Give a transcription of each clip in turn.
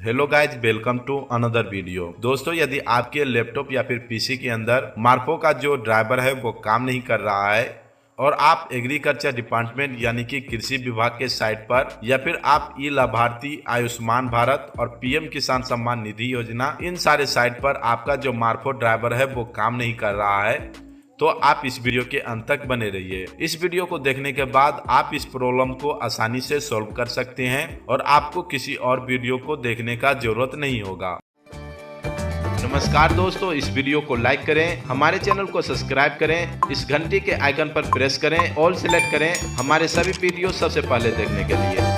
Hello guys, welcome to another video. दोस्तों, यदि आपके लैपटॉप या फिर पीसी के अंदर मार्फो का जो ड्राइवर है वो काम नहीं कर रहा है और आप एग्रीकल्चर डिपार्टमेंट यानी कि कृषि विभाग के साइट पर या फिर आप ई लाभार्थी, आयुष्मान भारत और पीएम किसान सम्मान निधि योजना, इन सारे साइट पर आपका जो मार्फो ड्राइवर है वो काम नहीं कर रहा है, तो आप इस वीडियो के अंत तक बने रहिए। इस वीडियो को देखने के बाद आप इस प्रॉब्लम को आसानी से सॉल्व कर सकते हैं और आपको किसी और वीडियो को देखने का जरूरत नहीं होगा। नमस्कार दोस्तों, इस वीडियो को लाइक करें, हमारे चैनल को सब्सक्राइब करें, इस घंटी के आइकन पर प्रेस करें, ऑल सेलेक्ट करें हमारे सभी वीडियो सबसे पहले देखने के लिए।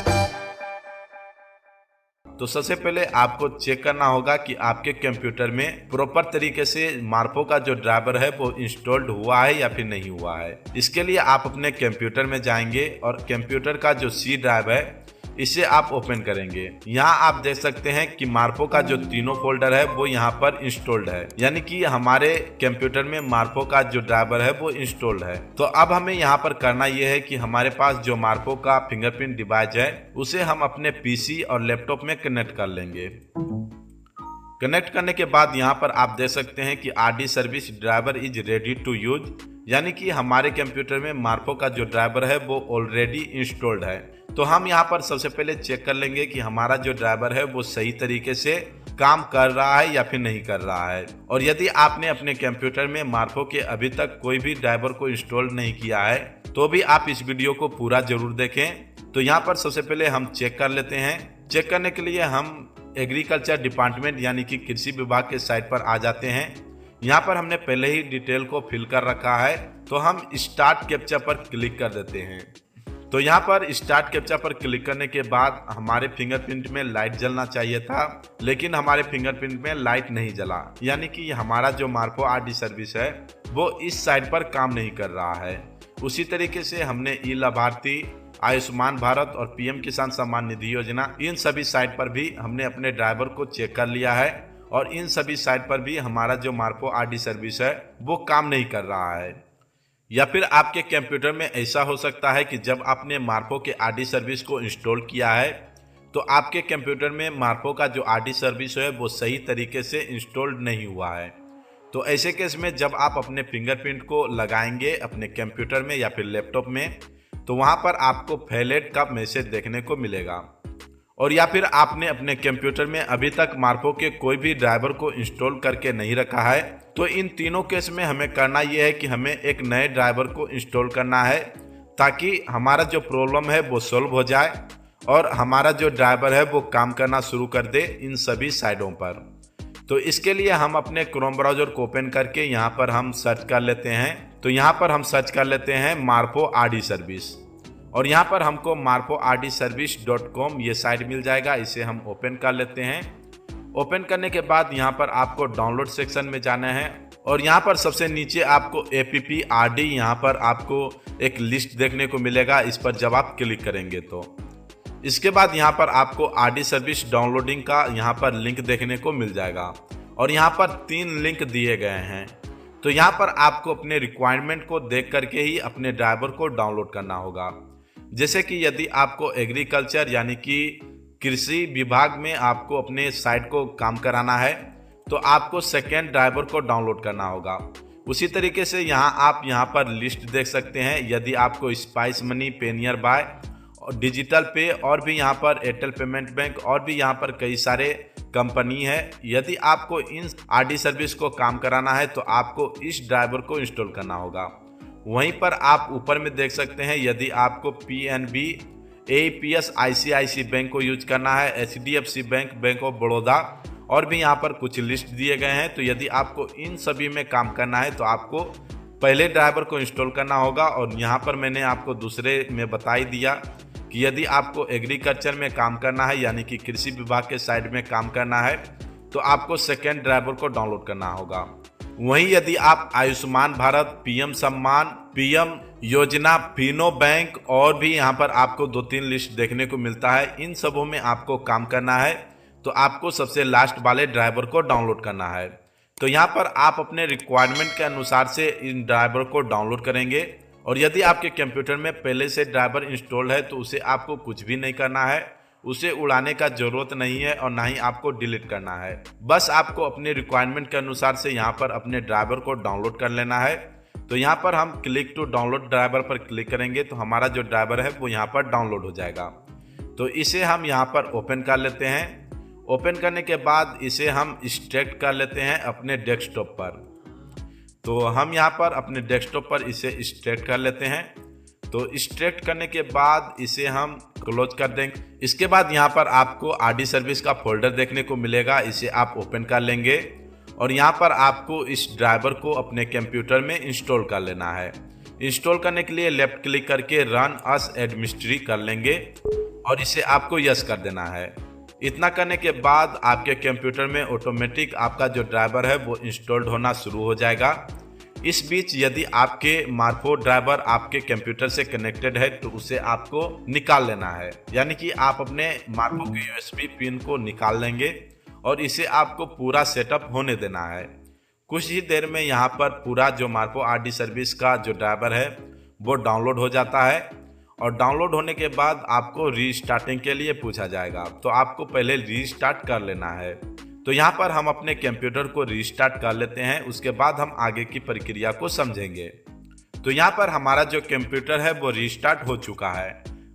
तो सबसे पहले आपको चेक करना होगा कि आपके कंप्यूटर में प्रॉपर तरीके से मार्फो का जो ड्राइवर है वो इंस्टॉल्ड हुआ है या फिर नहीं हुआ है। इसके लिए आप अपने कंप्यूटर में जाएंगे और कंप्यूटर का जो सी ड्राइव है इसे आप ओपन करेंगे। यहाँ आप देख सकते हैं कि मार्फो का जो तीनों फोल्डर है वो यहाँ पर इंस्टॉल्ड है, यानी कि हमारे कंप्यूटर में मार्फो का जो ड्राइवर है वो इंस्टॉल्ड है। तो अब हमें यहाँ पर करना ये है कि हमारे पास जो मार्फो का फिंगरप्रिंट डिवाइस है उसे हम अपने पीसी और लैपटॉप में कनेक्ट कर लेंगे। कनेक्ट करने के बाद यहाँ पर आप देख सकते हैं कि RD service driver is ready to use, यानी कि हमारे कंप्यूटर में मार्फो का जो ड्राइवर है वो ऑलरेडी इंस्टॉल्ड है। तो हम यहाँ पर सबसे पहले चेक कर लेंगे कि हमारा जो ड्राइवर है वो सही तरीके से काम कर रहा है या फिर नहीं कर रहा है। और यदि आपने अपने कंप्यूटर में मार्फो के अभी तक कोई भी ड्राइवर को इंस्टॉल नहीं किया है तो भी आप इस वीडियो को पूरा जरूर देखें। तो यहाँ पर सबसे पहले हम चेक कर लेते हैं। चेक करने के लिए हम एग्रीकल्चर डिपार्टमेंट यानी कि कृषि विभाग के साइट पर आ जाते हैं। यहाँ पर हमने पहले ही डिटेल को फिल कर रखा है, तो हम स्टार्ट कैप्चा पर क्लिक कर देते हैं। तो यहाँ पर स्टार्ट कैप्चा पर क्लिक करने के बाद हमारे फिंगरप्रिंट में लाइट जलना चाहिए था, लेकिन हमारे फिंगरप्रिंट में लाइट नहीं जला, यानी कि हमारा जो मार्फो आरडी सर्विस है वो इस साइट पर काम नहीं कर रहा है। उसी तरीके से हमने ई लाभार्थी, आयुष्मान भारत और पीएम किसान सम्मान निधि योजना, इन सभी साइट पर भी हमने अपने ड्राइवर को चेक कर लिया है और इन सभी साइट पर भी हमारा जो मार्फो आरडी सर्विस है वो काम नहीं कर रहा है। या फिर आपके कंप्यूटर में ऐसा हो सकता है कि जब आपने मार्फो के आरडी सर्विस को इंस्टॉल किया है तो आपके कंप्यूटर में मार्फो का जो आरडी सर्विस है वो सही तरीके से इंस्टॉल्ड नहीं हुआ है। तो ऐसे केस में जब आप अपने फिंगरप्रिंट को लगाएंगे अपने कंप्यूटर में या फिर लैपटॉप में, तो वहाँ पर आपको फेलेट का मैसेज देखने को मिलेगा। और या फिर आपने अपने कंप्यूटर में अभी तक मार्फो के कोई भी ड्राइवर को इंस्टॉल करके नहीं रखा है, तो इन तीनों केस में हमें करना यह है कि हमें एक नए ड्राइवर को इंस्टॉल करना है ताकि हमारा जो प्रॉब्लम है वो सॉल्व हो जाए और हमारा जो ड्राइवर है वो काम करना शुरू कर दे इन सभी साइडों पर। तो इसके लिए हम अपने क्रोम ब्राउजर को ओपन करके यहाँ पर हम सर्च कर लेते हैं। तो यहाँ पर हम सर्च कर लेते हैं मार्फो आरडी सर्विस और यहाँ पर हमको marfordservice.com ये साइट मिल जाएगा। इसे हम ओपन कर लेते हैं। ओपन करने के बाद यहाँ पर आपको डाउनलोड सेक्शन में जाना है और यहाँ पर सबसे नीचे आपको APP-RD यहाँ पर आपको एक लिस्ट देखने को मिलेगा। इस पर जब आप क्लिक करेंगे तो इसके बाद यहाँ पर आपको आरडी सर्विस डाउनलोडिंग का यहाँ पर लिंक देखने को मिल जाएगा और यहाँ पर 3 लिंक दिए गए हैं। तो यहाँ पर आपको अपने रिक्वायरमेंट को देख करके ही अपने ड्राइवर को डाउनलोड करना होगा। जैसे कि यदि आपको एग्रीकल्चर यानी कि कृषि विभाग में आपको अपने साइट को काम कराना है तो आपको सेकेंड ड्राइवर को डाउनलोड करना होगा। उसी तरीके से आप यहाँ पर लिस्ट देख सकते हैं। यदि आपको स्पाइस मनी, पेनियर बाय और डिजिटल पे और भी यहाँ पर एयरटेल पेमेंट बैंक और भी यहाँ पर कई सारे कंपनी है, यदि आपको इन आरडी सर्विस को काम कराना है तो आपको इस ड्राइवर को इंस्टॉल करना होगा। वहीं पर आप ऊपर में देख सकते हैं यदि आपको PNB, APS, ICICI बैंक को यूज करना है, HDFC bank, bank of Baroda और भी यहाँ पर कुछ लिस्ट दिए गए हैं। तो यदि आपको इन सभी में काम करना है तो आपको पहले ड्राइवर को इंस्टॉल करना होगा। और यहाँ पर मैंने आपको दूसरे में बता ही दिया कि यदि आपको एग्रीकल्चर में काम करना है यानी कि कृषि विभाग के साइड में काम करना है तो आपको सेकेंड ड्राइवर को डाउनलोड करना होगा। वहीं यदि आप आयुष्मान भारत, पीएम सम्मान, पीएम योजना, फिनो बैंक और भी यहाँ पर आपको 2-3 लिस्ट देखने को मिलता है, इन सबों में आपको काम करना है तो आपको सबसे लास्ट वाले ड्राइवर को डाउनलोड करना है। तो यहाँ पर आप अपने रिक्वायरमेंट के अनुसार से इन ड्राइवर को डाउनलोड करेंगे और यदि आपके कंप्यूटर में पहले से ड्राइवर इंस्टॉल है तो उसे आपको कुछ भी नहीं करना है उसे उड़ाने का जरूरत नहीं है और ना ही आपको डिलीट करना है। बस आपको अपने रिक्वायरमेंट के अनुसार से यहाँ पर अपने ड्राइवर को डाउनलोड कर लेना है। तो यहाँ पर हम क्लिक टू डाउनलोड ड्राइवर पर क्लिक करेंगे तो हमारा जो ड्राइवर है वो यहाँ पर डाउनलोड हो जाएगा। तो इसे हम यहाँ पर ओपन कर लेते हैं। ओपन करने के बाद इसे हम एक्सट्रैक्ट कर लेते हैं अपने डेस्कटॉप पर। तो हम यहाँ पर अपने डेस्कटॉप पर इसे एक्सट्रैक्ट कर लेते हैं। तो एक्सट्रैक्ट करने के बाद इसे हम क्लोज कर देंगे। इसके बाद यहाँ पर आपको आरडी सर्विस का फोल्डर देखने को मिलेगा, इसे आप ओपन कर लेंगे और यहाँ पर आपको इस ड्राइवर को अपने कंप्यूटर में इंस्टॉल कर लेना है। इंस्टॉल करने के लिए लेफ्ट क्लिक करके रन एज एडमिनिस्ट्रेटर कर लेंगे और इसे आपको यस कर देना है। इतना करने के बाद आपके कंप्यूटर में ऑटोमेटिक आपका जो ड्राइवर है वो इंस्टॉल्ड होना शुरू हो जाएगा। इस बीच यदि आपके मार्फो ड्राइवर आपके कंप्यूटर से कनेक्टेड है तो उसे आपको निकाल लेना है, यानी कि आप अपने मार्फो के यूएसबी पिन को निकाल लेंगे और इसे आपको पूरा सेटअप होने देना है। कुछ ही देर में यहाँ पर पूरा जो मार्फो आरडी सर्विस का जो ड्राइवर है वो डाउनलोड हो जाता है और डाउनलोड होने के बाद आपको रीस्टार्टिंग के लिए पूछा जाएगा। तो आपको पहले रीस्टार्ट कर लेना है। तो यहाँ पर हम अपने कंप्यूटर को रीस्टार्ट कर लेते हैं, उसके बाद हम आगे की प्रक्रिया को समझेंगे। तो यहाँ पर हमारा जो कंप्यूटर है वो रीस्टार्ट हो चुका है।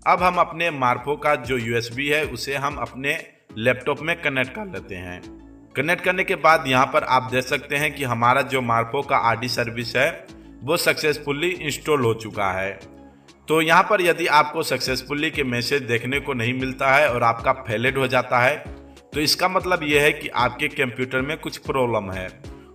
अब हम अपने मार्फो का जो यूएसबी है उसे हम अपने लैपटॉप में कनेक्ट कर लेते हैं। कनेक्ट करने के बाद यहाँ पर आप देख सकते हैं कि हमारा जो मार्फो का आरडी सर्विस है वो सक्सेसफुली इंस्टॉल हो चुका है। तो यहाँ पर यदि आपको सक्सेसफुली के मैसेज देखने को नहीं मिलता है और आपका फेलेड हो जाता है तो इसका मतलब यह है कि आपके कंप्यूटर में कुछ प्रॉब्लम है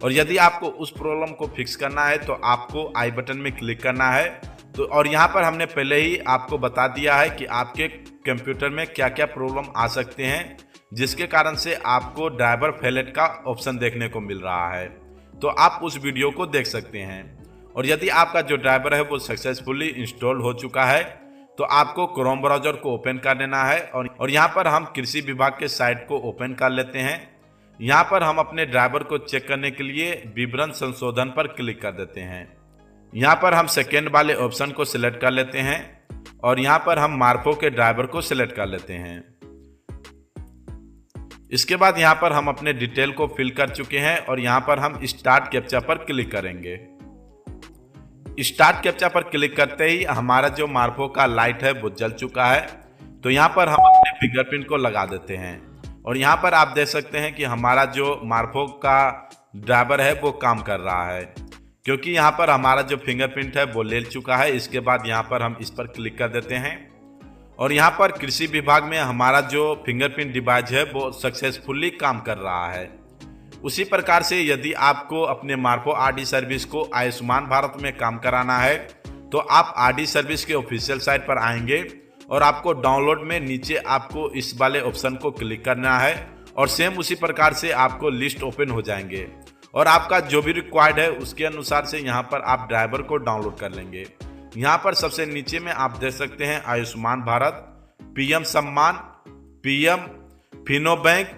और यदि आपको उस प्रॉब्लम को फिक्स करना है तो आपको आई बटन में क्लिक करना है। तो और यहाँ पर हमने पहले ही आपको बता दिया है कि आपके कंप्यूटर में क्या क्या प्रॉब्लम आ सकते हैं जिसके कारण से आपको ड्राइवर फेलेट का ऑप्शन देखने को मिल रहा है। तो आप उस वीडियो को देख सकते हैं। और यदि आपका जो ड्राइवर है वो सक्सेसफुली इंस्टॉल हो चुका है तो आपको क्रोम ब्राउजर को ओपन कर लेना है और यहाँ पर हम कृषि विभाग के साइट को ओपन कर लेते हैं। यहाँ पर हम अपने ड्राइवर को चेक करने के लिए विवरण संशोधन पर क्लिक कर देते हैं। यहाँ पर हम सेकेंड वाले ऑप्शन को सिलेक्ट कर लेते हैं और यहाँ पर हम मार्फो के ड्राइवर को सिलेक्ट कर लेते हैं। इसके बाद यहाँ पर हम अपने डिटेल को फिल कर चुके हैं और यहाँ पर हम स्टार्ट कैप्चा पर क्लिक करेंगे। स्टार्ट कैप्चा पर क्लिक करते ही हमारा जो मार्फो का लाइट है वो जल चुका है। तो यहाँ पर हम अपने फिंगरप्रिंट को लगा देते हैं और यहाँ पर आप देख सकते हैं कि हमारा जो मार्फो का ड्राइवर है वो काम कर रहा है, क्योंकि यहाँ पर हमारा जो फिंगरप्रिंट है वो ले चुका है। इसके बाद यहाँ पर हम इस पर क्लिक कर देते हैं और यहाँ पर कृषि विभाग में हमारा जो फिंगरप्रिंट डिवाइस है वो सक्सेसफुली काम कर रहा है। उसी प्रकार से यदि आपको अपने मार्फो आरडी सर्विस को आयुष्मान भारत में काम कराना है तो आप आरडी सर्विस के ऑफिशियल साइट पर आएंगे और आपको डाउनलोड में नीचे आपको इस वाले ऑप्शन को क्लिक करना है और सेम उसी प्रकार से आपको लिस्ट ओपन हो जाएंगे और आपका जो भी रिक्वायर्ड है उसके अनुसार से यहाँ पर आप ड्राइवर को डाउनलोड कर लेंगे। यहाँ पर सबसे नीचे में आप देख सकते हैं आयुष्मान भारत, पीएम सम्मान, पीएम फिनो बैंक,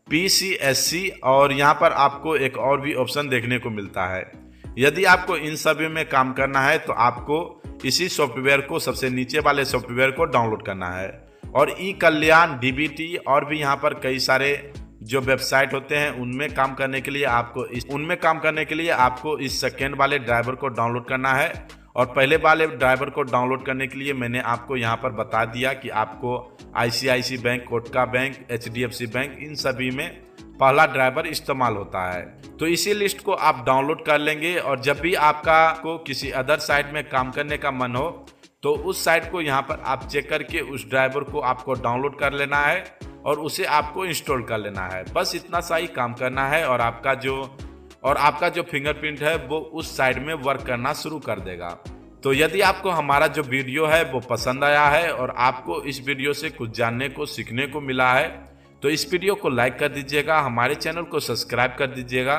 PCSC और यहाँ पर आपको एक और भी ऑप्शन देखने को मिलता है। यदि आपको इन सभी में काम करना है तो आपको इसी सॉफ्टवेयर को सबसे नीचे वाले सॉफ्टवेयर को डाउनलोड करना है और ई कल्याण, DBT और भी यहाँ पर कई सारे जो वेबसाइट होते हैं उनमें काम करने के लिए आपको इस सेकेंड वाले ड्राइवर को डाउनलोड करना है। और पहले वाले ड्राइवर को डाउनलोड करने के लिए मैंने आपको यहाँ पर बता दिया कि आपको ICICI bank, Kotak bank, HDFC bank, इन सभी में पहला ड्राइवर इस्तेमाल होता है। तो इसी लिस्ट को आप डाउनलोड कर लेंगे और जब भी आपका को किसी अदर साइट में काम करने का मन हो तो उस साइट को यहाँ पर आप चेक करके उस ड्राइवर को आपको डाउनलोड कर लेना है और उसे आपको इंस्टॉल कर लेना है। बस इतना सा ही काम करना है और आपका जो फिंगरप्रिंट है वो उस साइड में वर्क करना शुरू कर देगा। तो यदि आपको हमारा जो वीडियो है वो पसंद आया है और आपको इस वीडियो से कुछ जानने को सीखने को मिला है तो इस वीडियो को लाइक कर दीजिएगा, हमारे चैनल को सब्सक्राइब कर दीजिएगा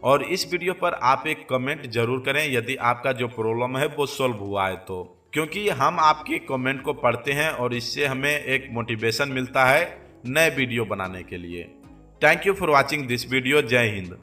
और इस वीडियो पर आप एक कमेंट जरूर करें यदि आपका जो प्रॉब्लम है वो सॉल्व हुआ है तो, क्योंकि हम आपके कमेंट को पढ़ते हैं और इससे हमें एक मोटिवेशन मिलता है नए वीडियो बनाने के लिए। Thank you for watching this video. जय हिंद।